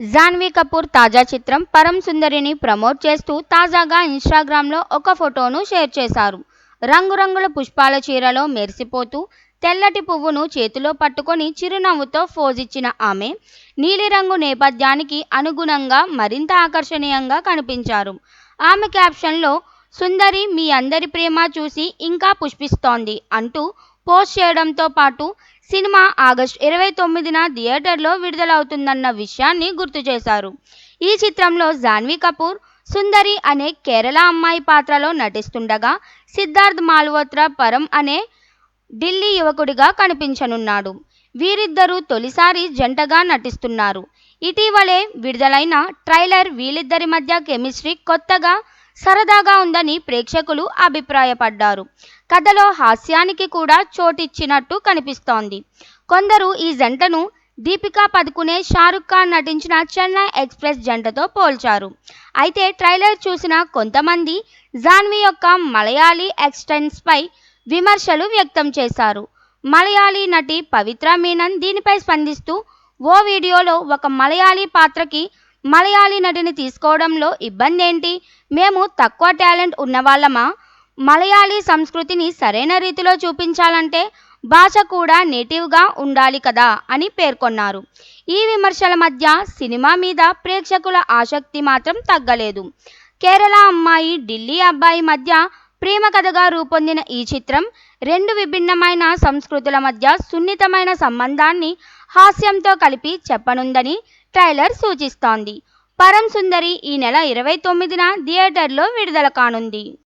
జాన్వీ కపూర్ తాజా చిత్రం పరం సుందరిని ప్రమోట్ చేస్తూ తాజాగా ఇన్‌స్టాగ్రామ్‌లో ఒక ఫోటోను షేర్ చేశారు. రంగురంగుల పుష్పాల చీరలో మెరిసిపోతూ తెల్లటి పువ్వును చేతిలో పట్టుకొని చిరునవ్వుతో పోజ్ ఇచ్చిన ఆమె, నీలిరంగు నేపథ్యానికి అనుగుణంగా మరింత ఆకర్షణీయంగా కనిపించారు. ఆమె క్యాప్షన్‌లో "సుందరి మీ అందరి ప్రేమ చూసి ఇంకా పుష్పిస్తోంది" అంటూ పోస్ట్ చేయడంతో పాటు సినిమా ఆగస్టు 29న థియేటర్లో విడుదలవుతుందన్న విషయాన్ని గుర్తు చేశారు. ఈ చిత్రంలో జాన్వీ కపూర్ సుందరి అనే కేరళ అమ్మాయి పాత్రలో నటిస్తుండగా, సిద్ధార్థ్ మల్హోత్రా పరం అనే ఢిల్లీ యువకుడిగా కనిపించనున్నాడు. వీరిద్దరూ తొలిసారి జంటగా నటిస్తున్నారు. ఇటీవలే విడుదలైన ట్రైలర్ వీళ్ళిద్దరి మధ్య కెమిస్ట్రీ కొత్తగా, సరదాగా ఉందని ప్రేక్షకులు అభిప్రాయపడ్డారు. కథలో హాస్యానికి కూడా చోటిచ్చినట్టు కనిపిస్తోంది. కొందరు ఈ జంటను దీపికా పదుకునే, షారుఖ్ ఖాన్ నటించిన చెన్నై ఎక్స్‌ప్రెస్ జంటతో పోల్చారు. అయితే ట్రైలర్ చూసిన కొంతమంది జాన్వీ యొక్క మలయాళీ యాక్సెంట్పై విమర్శలు వ్యక్తం చేశారు. మలయాళీ నటి పవిత్ర మీనన్ దీనిపై స్పందిస్తూ, "ఓ వీడియోలో ఒక మలయాళీ పాత్రకి మలయాళీ నటిని తీసుకోవడంలో ఇబ్బందేంటి? మేము తక్కువ టాలెంట్ ఉన్నవాళ్లమా? మలయాళీ సంస్కృతిని సరైన రీతిలో చూపించాలంటే భాష కూడా నేటివ్‌గా ఉండాలి కదా" అని పేర్కొన్నారు. ఈ విమర్శల మధ్య సినిమా మీద ప్రేక్షకుల ఆసక్తి మాత్రం తగ్గలేదు. కేరళ అమ్మాయి, ఢిల్లీ అబ్బాయి మధ్య ప్రేమ కథగా రూపొందిన ఈ చిత్రం రెండు విభిన్నమైన సంస్కృతుల మధ్య సున్నితమైన సంబంధాన్ని హాస్యంతో కలిపి చెప్పనుందని ట్రైలర్ సూచిస్తోంది. పరం సుందరి ఈ నెల 29న థియేటర్లో విడుదల కానుంది.